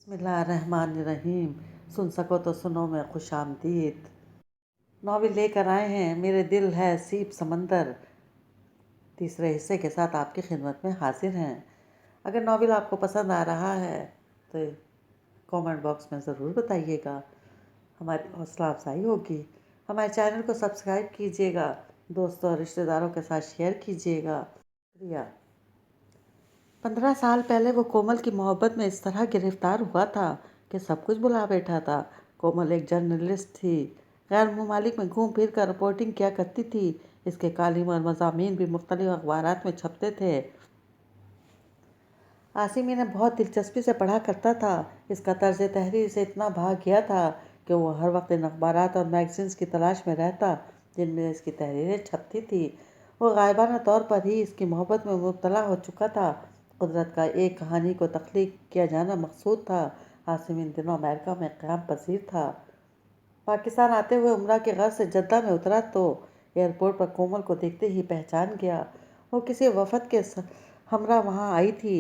بسم اللہ الرحمن الرحیم۔ سن سکو تو سنو میں خوش آمدید ناول لے کر آئے ہیں۔ میرے دل ہے سیپ سمندر تیسرے حصے کے ساتھ آپ کی خدمت میں حاضر ہیں۔ اگر ناول آپ کو پسند آ رہا ہے تو کامنٹ باکس میں ضرور بتائیے گا، ہماری حوصلہ افزائی ہوگی۔ ہمارے چینل کو سبسکرائب کیجیے گا، دوستوں اور رشتہ داروں کے ساتھ شیئر کیجیے گا۔ شکریہ۔ 15 سال پہلے وہ کومل کی محبت میں اس طرح گرفتار ہوا تھا کہ سب کچھ بھلا بیٹھا تھا۔ کومل ایک جرنلسٹ تھی، غیر ممالک میں گھوم پھر کر رپورٹنگ کیا کرتی تھی۔ اس کے کالم اور مضامین بھی مختلف اخبارات میں چھپتے تھے۔ عاصم انہیں بہت دلچسپی سے پڑھا کرتا تھا۔ اس کا طرز تحریر سے اتنا بھا گیا تھا کہ وہ ہر وقت ان اخبارات اور میگزینز کی تلاش میں رہتا جن میں اس کی تحریریں چھپتی تھیں۔ وہ غائبانہ طور پر ہی اس کی محبت میں مبتلا ہو چکا تھا۔ قدرت کا ایک کہانی کو تخلیق کیا جانا مقصود تھا۔ عاصم ان دنوں امریکہ میں قیام پذیر تھا۔ پاکستان آتے ہوئے عمرہ کے غرض سے جدہ میں اترا تو ایئرپورٹ پر کومل کو دیکھتے ہی پہچان گیا۔ وہ کسی وفد کے ہمراہ وہاں آئی تھی۔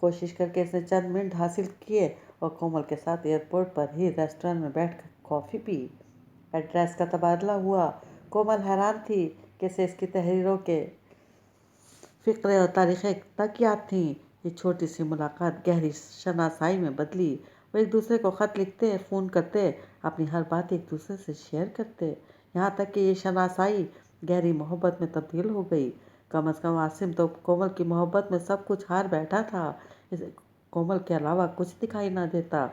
کوشش کر کے اس نے چند منٹ حاصل کیے اور کومل کے ساتھ ایئرپورٹ پر ہی ریسٹورانٹ میں بیٹھ کر کافی پی۔ ایڈریس کا تبادلہ ہوا۔ کومل حیران تھی کہ اسے اس کی تحریروں کے فقرے اور تاریخیں تک یاد تھیں۔ یہ چھوٹی سی ملاقات گہری شناسائی میں بدلی۔ وہ ایک دوسرے کو خط لکھتے، فون کرتے، اپنی ہر بات ایک دوسرے سے شیئر کرتے، یہاں تک کہ یہ شناسائی گہری محبت میں تبدیل ہو گئی۔ کم از کم عاصم تو کومل کی محبت میں سب کچھ ہار بیٹھا تھا۔ اسے کومل کے علاوہ کچھ دکھائی نہ دیتا۔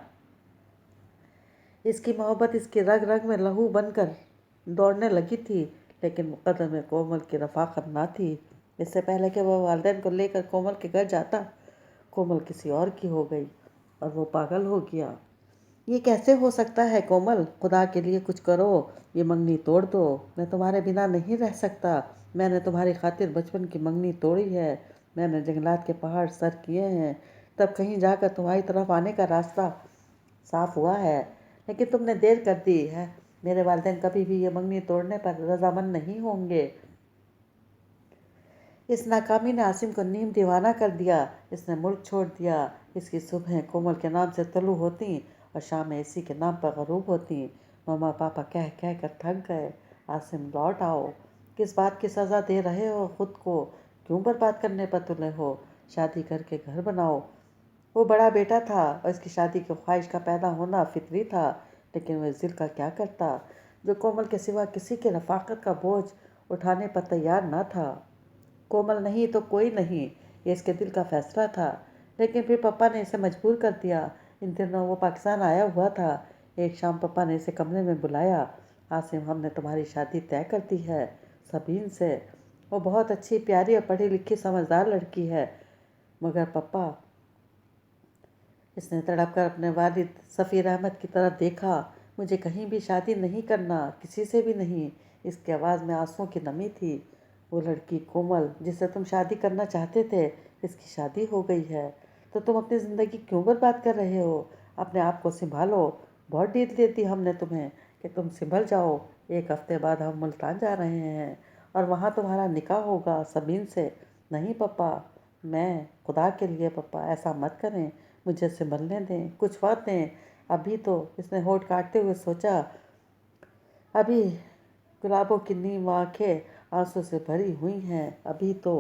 اس کی محبت اس کی رگ رگ میں لہو بن کر دوڑنے لگی تھی، لیکن مقدر میں کومل کی رفاقت نہ تھی۔ اس سے پہلے کہ وہ والدین کو لے کر کومل کے گھر جاتا، کومل کسی اور کی ہو گئی اور وہ پاگل ہو گیا۔ یہ کیسے ہو سکتا ہے کومل؟ خدا کے لیے کچھ کرو، یہ منگنی توڑ دو۔ میں تمہارے بنا نہیں رہ سکتا۔ میں نے تمہاری خاطر بچپن کی منگنی توڑی ہے۔ میں نے جنگلات کے پہاڑ سر کیے ہیں، تب کہیں جا کر تمہاری طرف آنے کا راستہ صاف ہوا ہے، لیکن تم نے دیر کر دی ہے۔ میرے والدین کبھی بھی یہ منگنی توڑنے پر رضامند نہیں ہوں گے۔ اس ناکامی نے عاصم کو نیم دیوانہ کر دیا۔ اس نے ملک چھوڑ دیا۔ اس کی صبحیں کومل کے نام سے طلوع ہوتیں اور شامیں اسی کے نام پر غروب ہوتیں۔ ماما پاپا کہہ کہہ کر تھک گئے۔ عاصم لوٹ آؤ۔ کس بات کی سزا دے رہے ہو خود کو؟ کیوں برباد کرنے پر تلے ہو؟ شادی کر کے گھر بناؤ۔ وہ بڑا بیٹا تھا اور اس کی شادی کی خواہش کا پیدا ہونا فطری تھا، لیکن وہ اس دل کا کیا کرتا جو کومل کے سوا کسی کی رفاقت کا بوجھ اٹھانے پر تیار نہ تھا۔ کومل نہیں تو کوئی نہیں، یہ اس کے دل کا فیصلہ تھا، لیکن پھر پپا نے اسے مجبور کر دیا۔ ان دنوں وہ پاکستان آیا ہوا تھا۔ ایک شام پپا نے اسے کمرے میں بلایا۔ عاصم، ہم نے تمہاری شادی طے کر دی ہے سبین سے۔ وہ بہت اچھی، پیاری اور پڑھی لکھی سمجھدار لڑکی ہے، مگر پپا۔ اس نے تڑپ کر اپنے والد سفیر احمد کی طرف دیکھا۔ مجھے کہیں بھی شادی نہیں کرنا، کسی سے بھی نہیں۔ اس کی آواز میں آنسوؤں کی نمی تھی۔ وہ لڑکی کومل جس سے تم شادی کرنا چاہتے تھے، اس کی شادی ہو گئی ہے، تو تم اپنی زندگی کیوں برباد کر رہے ہو؟ اپنے آپ کو سنبھالو۔ بہت ڈیل دے دی ہم نے تمہیں کہ تم سنبھل جاؤ۔ 1 ہفتے بعد ہم ملتان جا رہے ہیں اور وہاں تمہارا نکاح ہوگا سبین سے۔ نہیں پپا، خدا کے لیے پپا ایسا مت کریں، مجھے سنبھلنے دیں، کچھ وقت دیں۔ ابھی تو، اس نے ہونٹ کاٹتے ہوئے سوچا، ابھی گلابوں کی نیم آنکھیں آنسوں سے بھری ہوئی ہیں، ابھی تو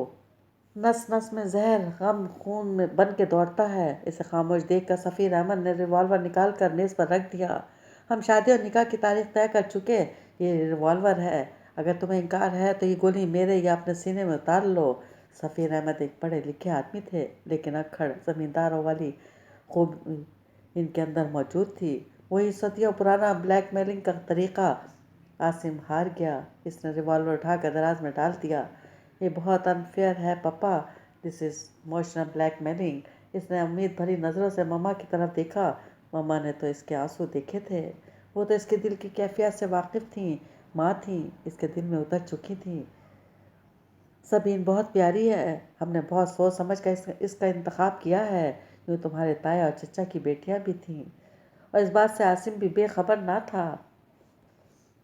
نس نس میں زہر غم خون میں بن کے دوڑتا ہے۔ اسے خاموش دیکھ کر سفیر احمد نے ریوالور نکال کر میز پر رکھ دیا۔ ہم شادی اور نکاح کی تاریخ طے کر چکے۔ یہ ریوالور ہے، اگر تمہیں انکار ہے تو یہ گولی میرے یا اپنے سینے میں اتار لو۔ سفیر احمد ایک پڑھے لکھے آدمی تھے، لیکن اکھڑ زمینداروں والی خوب ان کے اندر موجود تھی، وہی صدیوں پرانا بلیک میلنگ کا طریقہ۔ عاصم ہار گیا۔ اس نے ریوالور اٹھا کر دراز میں ڈال دیا۔ یہ بہت انفیئر ہے پپا، دس از ایموشنل بلیک میلنگ۔ اس نے امید بھری نظروں سے مما کی طرف دیکھا۔ مما نے تو اس کے آنسو دیکھے تھے، وہ تو اس کے دل کی کیفیت سے واقف تھیں، ماں تھیں، اس کے دل میں اتر چکی تھیں۔ سبین بہت پیاری ہے، ہم نے بہت سوچ سمجھ کر اس کا انتخاب کیا ہے۔ یوں تمہارے تایا اور چچا کی بیٹیاں بھی تھیں، اور اس بات سے عاصم بھی بے خبر نہ تھا۔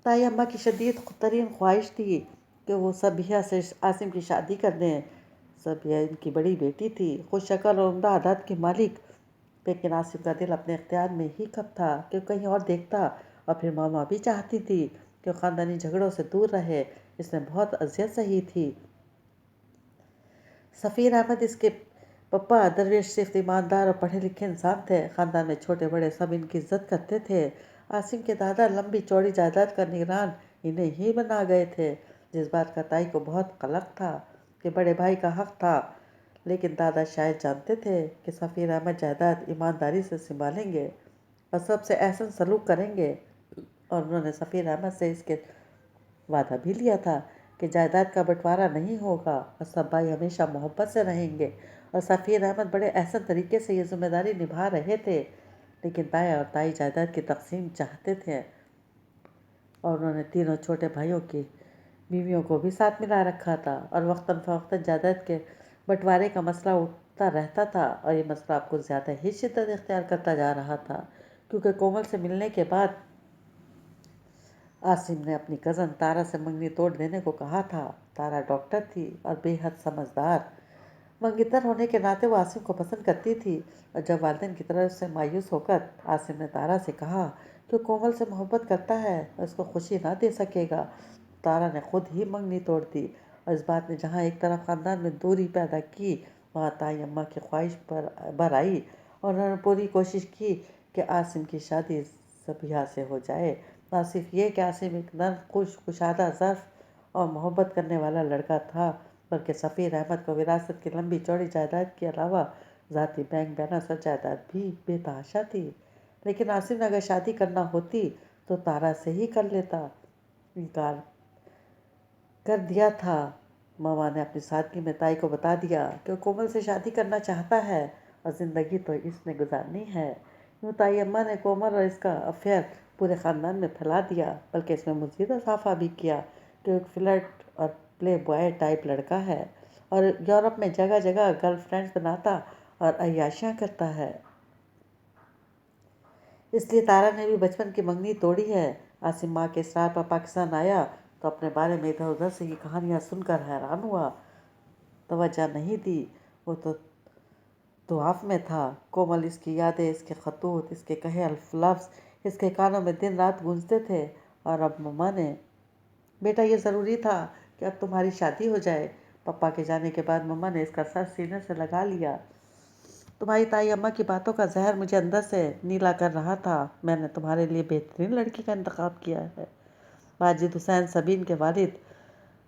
تائی اماں کی شدید ترین خواہش تھی کہ وہ صبیحہ سے عاصم کی شادی کر دیں۔ صبیحہ ان کی بڑی بیٹی تھی، خوش شکل اور عمدہ عادات کی مالک۔ लेकिन आसिम का दिल अपने इख्तियार में ही कब था कि कहीं और देखता। और फिर मामा भी चाहती थी कि वो ख़ानदानी झगड़ों से दूर रहे। इसने बहुत अजियत सही थी। सफ़ीर अहमद इसके पप्पा दरवेश सिर्फ ईमानदार और पढ़े लिखे इंसान थे। ख़ानदान में छोटे बड़े सब इनकी इज्जत करते थे। आसिम के दादा लंबी चौड़ी जायदाद का निगरान इन्हें ही बना गए थे, जिस बात का ताई को बहुत कलक था कि बड़े भाई का हक था। लेकिन दादा शायद जानते थे कि सफ़ीर अहमद जायदाद ईमानदारी से संभालेंगे और सबसे एहसन सलूक करेंगे। और उन्होंने सफ़ीर अहमद से इसके वादा भी लिया था कि जायदाद का बंटवारा नहीं होगा और सब भाई हमेशा मोहब्बत से रहेंगे। और सफ़ीर अहमद बड़े एहसन तरीके से ये जिम्मेदारी निभा रहे थे। लेकिन ताया और ताई जायदाद की तकसीम चाहते थे और उन्होंने तीनों छोटे भाइयों की बीवियों को भी साथ मिला रखा था। और वक्तन फ़वक्तन जायदाद के बंटवारे का मसला उठता रहता था और ये मसला अब कुछ ज़्यादा ही शिद्दत इख्तियार करता जा रहा था, क्योंकि कोमल से मिलने के बाद आसिम ने अपनी कज़न तारा से मंगनी तोड़ देने को कहा था। तारा डॉक्टर थी और बेहद समझदार। मंगीतर होने के नाते वो आसिम को पसंद करती थी। और जब वालिदैन की तरफ से मायूस होकर आसिम ने तारा से कहा कि कोमल से मोहब्बत करता है और उसको खुशी ना दे सकेगा, तारा ने खुद ही मंगनी तोड़ दी। और इस बात ने जहाँ एक तरफ ख़ानदान में दूरी पैदा की, वहाँ ताई अम्मा की ख्वाहिश पर भर आई और उन्होंने पूरी कोशिश की कि आसिम की शादी सबिहा से हो जाए। ना सिर्फ ये कि आसिम एक नर्म कुशादा ज़र्फ़ और मोहब्बत करने वाला लड़का था, बल्कि सफ़ीर अहमद को विरासत की लंबी चौड़ी जायदाद के अलावा ज़ाती बैंक बैलेंस और जायदाद भी बेतहाशा थी। लेकिन आसिम ने अगर शादी करना होती तो तारा से ही कर लेता। इनकार कर दिया था। मामा ने अपनी सादगी में ताई को बता दिया कि वो कोमल से शादी करना चाहता है और ज़िंदगी तो इसने गुजारनी है। यूँ ताई अम्मा ने कोमल और इसका अफेयर पूरे ख़ानदान में फैला दिया, बल्कि इसमें मज़ीद इजाफा भी किया कि एक फ्लर्ट और प्ले बॉय टाइप लड़का है और यूरोप में जगह जगह गर्लफ्रेंड्स बनाता और अय्याशियाँ करता है। इसलिए तारा ने भी बचपन की मंगनी तोड़ी है। आसिम माँ के इसरार पर पाकिस्तान आया तो अपने बारे में इधर उधर से ये कहानियाँ सुनकर हैरान हुआ। तवज्जो नहीं दी। वो तो दुआफ में था। कोमल, इसकी यादें, इसके खतूत, इसके कहे लफ्ज़ इसके कानों में दिन रात गूंजते थे। और अब मम्मा ने, बेटा ये ज़रूरी था कि अब तुम्हारी शादी हो जाए। पापा के जाने के बाद मम्मा ने इसका सर सीने से लगा लिया। तुम्हारी ताई अम्मा की बातों का जहर मुझे अंदर से नीला कर रहा था। मैंने तुम्हारे लिए बेहतरीन लड़की का इंतखाब किया है। माजिद हुसैन सबीन के वालिद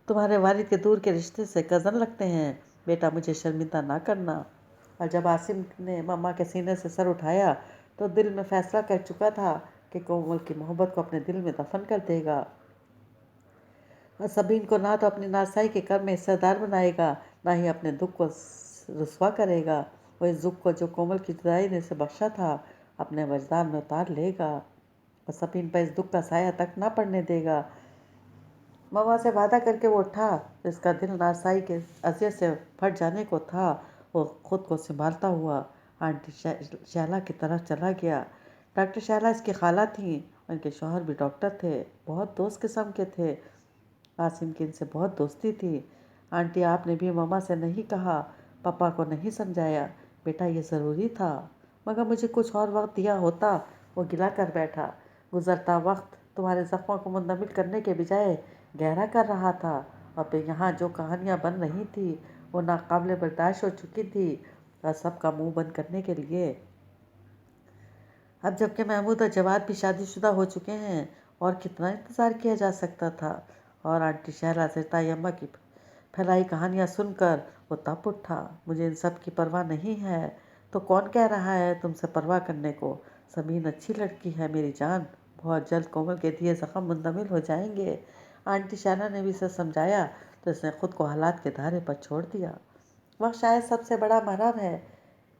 तुम्हारे वालिद के दूर के रिश्ते से कज़न लगते हैं। बेटा मुझे शर्मिंदा ना करना। और जब आसिम ने मम्मा के सीने से सर उठाया तो दिल में फ़ैसला कर चुका था कि कोमल की मोहब्बत को अपने दिल में दफन कर देगा और सबीन को ना तो अपनी नासाई के कर्म में हिस्सेदार बनाएगा, ना ही अपने दुख को रुस्वा करेगा। वो इस दुख को जो कोमल की जुदाई ने से बख्शा था अपने वजदान में उतार लेगा और सबीन पर इस दुख का साया तक ना पड़ने देगा। मम्मा से वादा करके वो उठा। इसका दिल नासाई के अजियत से फट जाने को था। वो खुद को संभालता हुआ आंटी शैला की तरफ चला गया। डॉक्टर शैला इसकी खाला थीं। उनके शौहर भी डॉक्टर थे, बहुत दोस्त किस्म के थे। आसिम की इनसे बहुत दोस्ती थी। आंटी, आपने भी मम्मा से नहीं कहा, पापा को नहीं समझाया। बेटा ये ज़रूरी था, मगर मुझे कुछ और वक्त दिया होता। वो गिला कर बैठा। गुज़रता वक्त तुम्हारे ज़ख्मों को मुंदमिल करने के बजाय गहरा कर रहा था। और फिर यहाँ जो कहानियाँ बन रही थी वो नाकाबिल बर्दाश्त हो चुकी थी और सबका मुंह बंद करने के लिए। अब जबकि महमूद और जवाद भी शादीशुदा हो चुके हैं, और कितना इंतज़ार किया जा सकता था। और आंटी शहला से ताई अम्मा की फैलाई कहानियाँ सुनकर वो तप उठा। मुझे इन सब की परवाह नहीं है तो कौन कह रहा है तुमसे परवाह करने को। सबीन अच्छी लड़की है मेरी जान, बहुत जल्द कोमल के दिए ज़ख्म मुंदमिल हो जाएंगे। आंटी शहला ने भी इसे समझाया तो इसने खुद को हालात के धारे पर छोड़ दिया। वह शायद सबसे बड़ा मरहम है।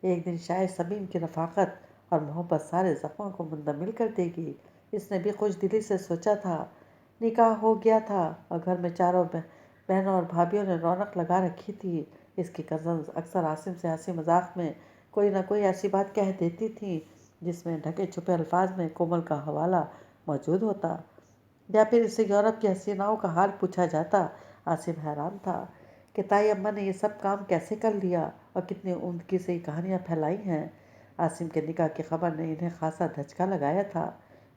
एक दिन शायद सबीन की रफ़ाकत और मोहब्बत सारे ज़ख्मों को मुंदमिल कर देगी। इसने भी खुश दिली से सोचा था। निकाह हो गया था और घर में चारों बहनों और भाभीयों ने रौनक लगा रखी थी। इसकी कज़न अक्सर आसिम से हंसी मजाक में कोई ना कोई ऐसी बात कह देती थी जिसमें ढके छुपे अल्फाज में कोमल का हवाला मौजूद होता, या फिर इससे यूरोप की हसीनाओं का हाल पूछा जाता। आसिम हैरान था कि ताई अम्मा ने ये सब काम कैसे कर लिया और कितनी उम्दगी से ये कहानियाँ फैलाई हैं। आसिम के निकाह की खबर ने इन्हें खासा धचका लगाया था।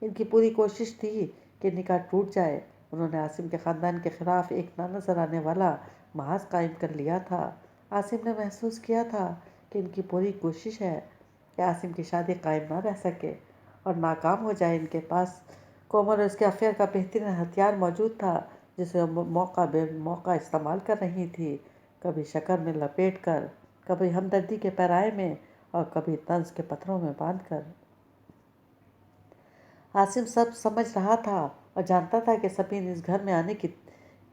इनकी पूरी कोशिश थी कि निकाह टूट जाए। उन्होंने आसिम के ख़ानदान के ख़िलाफ़ एक ना नज़र आने वाला महाज कायम कर लिया था। आसिम ने महसूस किया था कि इनकी पूरी कोशिश है कि आसिम की शादी कायम ना रह सके और नाकाम हो जाए। इनके पास कोमल और उसके अफेयर का बेहतरीन हथियार मौजूद था, जिसे वो मौका बे मौका इस्तेमाल कर रही थी, कभी शक्कर में लपेट कर, कभी हमदर्दी के पैराए में और कभी तंज के पत्थरों में बांध कर। आसिम सब समझ रहा था और जानता था कि सबीन इस घर में आने की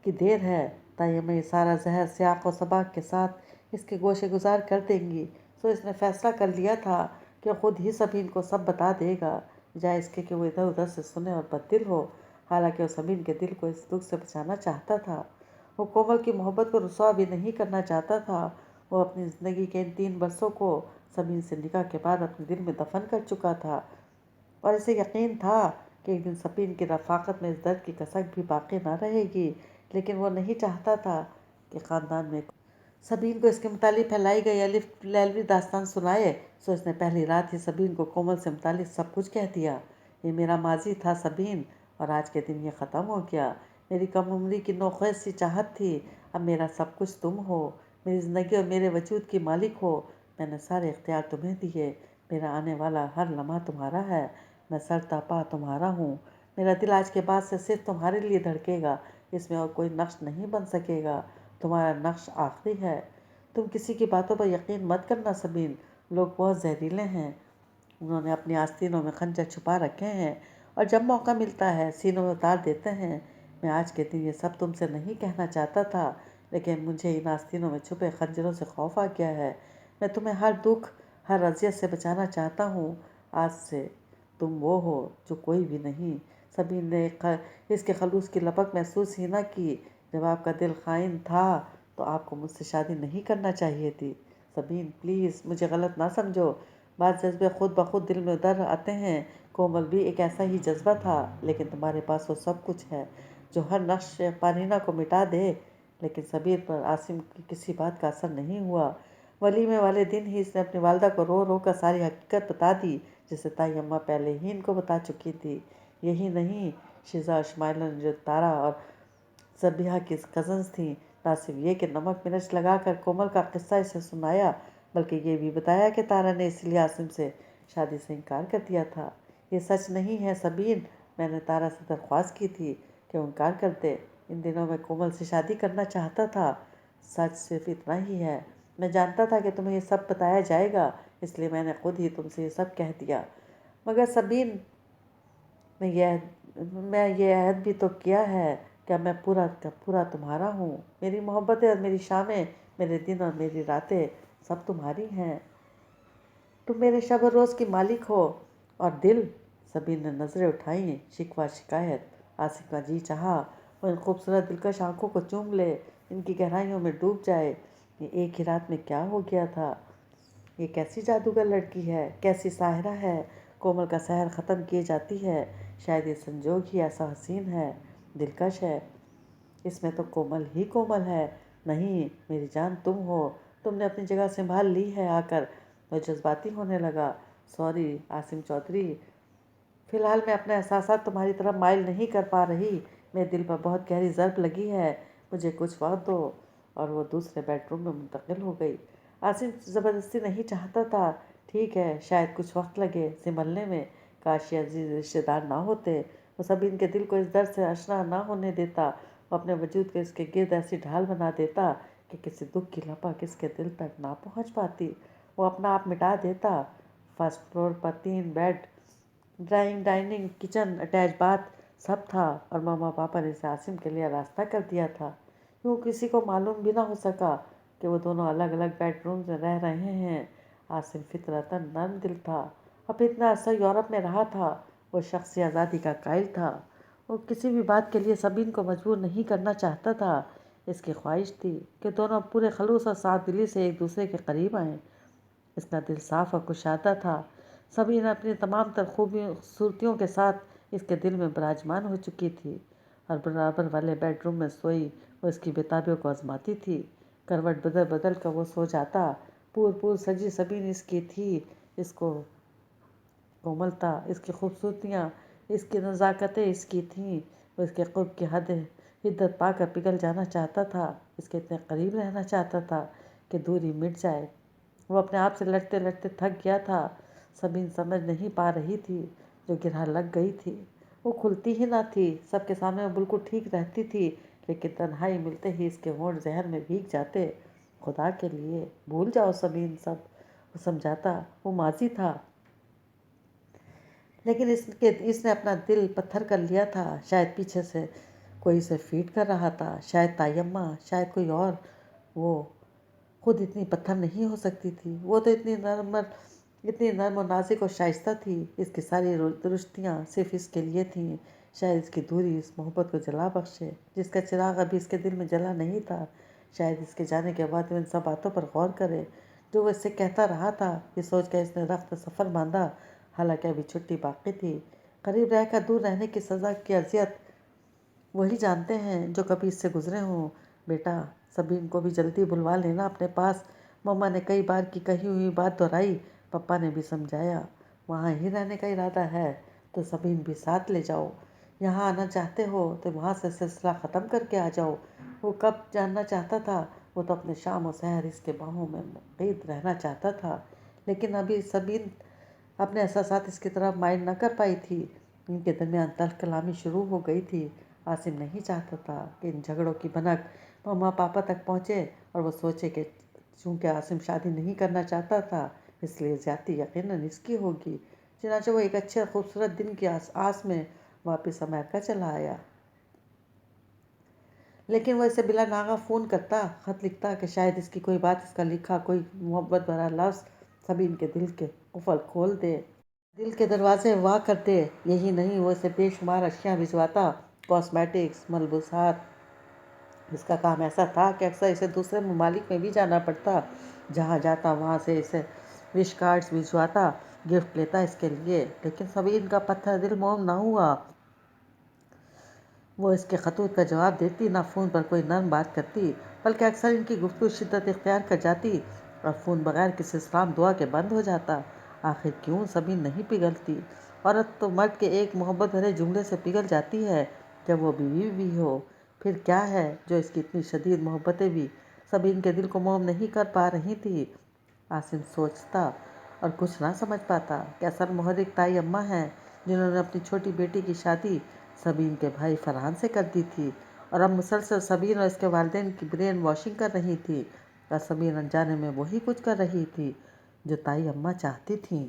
देर है। तायम्मा ये सारा जहर सियाक और सबाक के साथ इसके गोशे गुजार कर देंगी। सो इसने फैसला कर लिया था कि खुद ही सबीन को सब बता देगा, जाए इसके कि वो इधर उधर से सुने और बददिल हो। हालांकि वो सबीन के दिल को इस दुख से बचाना चाहता था। वो कोमल की मोहब्बत को रुसवा भी नहीं करना चाहता था। वो अपनी ज़िंदगी के इन 3 बरसों को सबीन से निकाह के बाद अपने दिल में दफन कर चुका था और इसे यकीन था कि एक दिन सबीन की रफ़ाकत में इस दर्द की कसक भी बाकी ना रहेगी। लेकिन वो नहीं चाहता था कि ख़ानदान में सबीन को इसके मुतालिक फैलाई गई अलिफ लैलवी दास्तान सुनाए। सो इसने पहली रात ही सबीन को कोमल से मुतालिक सब कुछ कह दिया। ये मेरा माजी था सबीन, और आज के दिन ये ख़त्म हो गया। मेरी कम उम्री की नोख़ैस सी चाहत थी, अब मेरा सब कुछ तुम हो। मेरी ज़िंदगी और मेरे वजूद की मालिक हो। मैंने सारे इख्तियार तुम्हें दिए। मेरा आने वाला हर लम्हा तुम्हारा है। मैं सर तपा तुम्हारा हूँ। मेरा दिल आज के बाद से सिर्फ तुम्हारे लिए धड़केगा। इसमें और कोई नक्श नहीं बन सकेगा। तुम्हारा नक्श आखिरी है। तुम किसी की बातों पर यकीन मत करना सबीन, लोग बहुत जहरीले हैं। उन्होंने अपनी आस्तीनों में खंजर छुपा रखे हैं और जब मौका मिलता है सीनों में उतार देते हैं। मैं आज के दिन ये सब तुमसे नहीं कहना चाहता था, लेकिन मुझे इन आस्तीनों में छुपे खंजरों से खौफ आ गया है। मैं तुम्हें हर दुख, हर अजियत से बचाना चाहता हूँ। आज से तुम वो हो जो कोई भी नहीं। सबीन ने इसके खलूस की लपक महसूस ही ना की। जब आपका दिल खाइन था तो आपको मुझसे शादी नहीं करना चाहिए थी। सबीन प्लीज़ मुझे गलत ना समझो। बाद जज्बे खुद ब खुद दिल में उतर आते हैं। कोमल भी एक ऐसा ही जज्बा था, लेकिन तुम्हारे पास वो सब कुछ है जो हर नक्श पारीना को मिटा दे। लेकिन सबीर पर आसिम की किसी बात का असर नहीं हुआ। वलीमे वाले दिन ही इसने अपनी वालदा को रो रो कर सारी हकीकत बता दी, जिसे ताई अम्मा पहले ही इनको बता चुकी थी। यही नहीं, शिजा इस्माइल जो तारा और सबिहा की कज़न्स थीं, ना सिर्फ ये कि नमक मिर्च लगाकर कोमल का किस्सा इसे सुनाया, बल्कि ये भी बताया कि तारा ने इसलिए आसिम से शादी से इनकार कर दिया था। ये सच नहीं है सबीन, मैंने तारा से दरख्वास्त की थी कि वो इनकार कर दे। इन दिनों में कोमल से शादी करना चाहता था। सच सिर्फ इतना ही है। मैं जानता था कि तुम्हें ये सब बताया जाएगा, इसलिए मैंने खुद ही तुमसे ये सब कह दिया। मगर सबीन, मैं ये अहद भी तो किया है कि मैं पूरा का पूरा तुम्हारा हूँ। मेरी मोहब्बतें और मेरी शामें, मेरे दिन और मेरी रातें सब तुम्हारी हैं। तुम मेरे शब और रोज़ की मालिक हो। और दिल, सबीन ने नज़रें उठाई, शिकवा शिकायत। आसिफ का जी चाहा वो इन खूबसूरत दिलकश आंखों को चूम ले, इनकी गहराइयों में डूब जाए। ये एक ही रात में क्या हो गया था? ये कैसी जादूगर लड़की है, कैसी साहिरा है। कोमल का सहर ख़त्म किए जाती है। शायद ये संजोग ही ऐसा हसीन है, दिलकश है। इसमें तो कोमल ही कोमल है। नहीं मेरी जान, तुम हो। तुमने अपनी जगह संभाल ली है आकर। वो जज्बाती होने लगा। सॉरी आसिम चौधरी, फ़िलहाल मैं अपने एहसासात तुम्हारी तरफ माइल नहीं कर पा रही। मेरे दिल पर बहुत गहरी ज़रब लगी है। मुझे कुछ वक्त दो। और वो दूसरे बेडरूम में मुंतकिल हो गई। आसिम ज़बरदस्ती नहीं चाहता था। ठीक है, शायद कुछ वक्त लगे संभलने में। काश ये अजीज़ रिश्तेदार ना होते। वो सभी इनके दिल को इस दर्द से आशना ना होने देता। वो अपने वजूद को इसके गिर्द ऐसी ढाल बना देता कि किसी दुख की लपक इसके दिल तक ना पहुंच पाती। वो अपना आप मिटा देता। फर्स्ट फ्लोर पर 3 bed, drawing, dining, kitchen, attach bath सब था, और मामा पापा ने इसे आसिम के लिए रास्ता कर दिया था। यूँ किसी को मालूम भी ना हो सका कि वो दोनों अलग अलग बेडरूम में रह रहे हैं। आसिम फितरतन नर्म दिल था। अब इतना अर्सा यूरोप में रहा था। वो शख्सी आज़ादी का कायल था। वो किसी भी बात के लिए सबीन को मजबूर नहीं करना चाहता था। इसकी ख्वाहिश थी कि दोनों पूरे खलूस और साथ दिली से एक दूसरे के करीब आएँ। इसका दिल साफ और कुशादा था। सबीन अपनी तमाम तर खूबसूरतियों के साथ इसके दिल में विराजमान हो चुकी थी। और बराबर वाले बेडरूम में सोई वो इसकी बेताबियों को आजमाती थी। करवट बदल बदल कर वो सो जाता। पूर पूर सजी सबीन इसकी थी। اس کو کوملتا، اس کی خوبصورتیاں، اس کی نزاکتیں اس کی تھیں۔ وہ اس کے قرب کی حدت پا کر پگھل جانا چاہتا تھا، اس کے اتنے قریب رہنا چاہتا تھا کہ دوری مٹ جائے۔ وہ اپنے آپ سے لڑتے لڑتے تھک گیا تھا۔ سبین سمجھ نہیں پا رہی تھی، جو گرہ لگ گئی تھی وہ کھلتی ہی نہ تھی۔ سب کے سامنے وہ بالکل ٹھیک رہتی تھی، لیکن تنہائی ملتے ہی اس کے ہونٹ زہر میں بھیگ جاتے۔ خدا کے لیے بھول جاؤ سبین سب، وہ سمجھاتا۔ وہ ماضی تھا، لیکن اس نے اپنا دل پتھر کر لیا تھا۔ شاید پیچھے سے کوئی اسے فیڈ کر رہا تھا، شاید تائی اماں، شاید کوئی اور۔ وہ خود اتنی پتھر نہیں ہو سکتی تھی، وہ تو اتنی نرم و نازک و شائستہ تھی۔ اس کی ساری درستیاں صرف اس کے لیے تھیں۔ شاید اس کی دوری اس محبت کو جلا بخشے جس کا چراغ ابھی اس کے دل میں جلا نہیں تھا۔ شاید اس کے جانے کے بعد وہ ان سب باتوں پر غور کرے جو وہ اس سے کہتا رہا تھا۔ یہ سوچ کر اس نے رخت سفر باندھا، حالانکہ ابھی چھٹی باقی تھی۔ قریب رہ کر دور رہنے کی سزا کی اذیت وہی جانتے ہیں جو کبھی اس سے گزرے ہوں۔ بیٹا، سبین کو بھی جلدی بلوا لینا اپنے پاس۔ مما نے کئی بار کی کہی ہوئی بات دہرائی۔ پپا نے بھی سمجھایا، وہاں ہی رہنے کا ارادہ ہے تو سبین بھی ساتھ لے جاؤ۔ یہاں آنا چاہتے ہو تو وہاں سے سلسلہ ختم کر کے آ جاؤ۔ وہ کب جاننا چاہتا تھا، وہ تو اپنے شام و سحر اس کے باہوں میں مقید رہنا چاہتا تھا، لیکن ابھی سبین اپنے احساسات اس کی طرف مائل نہ کر پائی تھی۔ ان کے درمیان تلخ کلامی شروع ہو گئی تھی۔ عاصم نہیں چاہتا تھا کہ ان جھگڑوں کی بھنک مما پاپا تک پہنچے، اور وہ سوچے کہ چونکہ عاصم شادی نہیں کرنا چاہتا تھا اس لیے زیادتی یقیناً اس کی ہوگی۔ چنانچہ وہ ایک اچھے خوبصورت دن کی آس میں واپس امریکہ چلا آیا۔ لیکن وہ اسے بلا ناغہ فون کرتا، خط لکھتا کہ شاید اس کی کوئی بات، اس کا لکھا کوئی محبت بھرا لفظ سبین کے دل کے قفل کھول دے، دل کے دروازے وا کر دے۔ یہی نہیں، وہ اسے بے شمار اشیاء بھجواتا، کاسمیٹکس، ملبوسات۔ اس کا کام ایسا تھا کہ اکثر اسے دوسرے ممالک میں بھی جانا پڑتا۔ جہاں جاتا وہاں سے اسے وش کارڈز بھجواتا، گفٹ لیتا اس کے لیے۔ لیکن سبین کا پتھر دل موم نہ ہوا۔ وہ اس کے خطوط کا جواب دیتی، نہ فون پر کوئی نرم بات کرتی، بلکہ اکثر ان کی گفتگو شدت اختیار کر جاتی اور فون بغیر کسی سلام دعا کے بند ہو جاتا۔ آخر کیوں سبین نہیں پگھلتی؟ عورت تو مرد کے ایک محبت بھرے جملے سے پگھل جاتی ہے جب وہ بیوی بھی ہو۔ پھر کیا ہے جو اس کی اتنی شدید محبتیں بھی سبین کے دل کو موم نہیں کر پا رہی تھی؟ عاصم سوچتا اور کچھ نہ سمجھ پاتا کہ اصل محرک تائی اماں ہیں، جنہوں نے اپنی چھوٹی بیٹی کی شادی سبین کے بھائی فرحان سے کر دی تھی، اور اب مسلسل سبین اور اس کے والدین کی برین واشنگ کر رہی تھی، اور سبین انجانے میں وہی کچھ کر رہی تھی جو تائی اماں چاہتی تھیں۔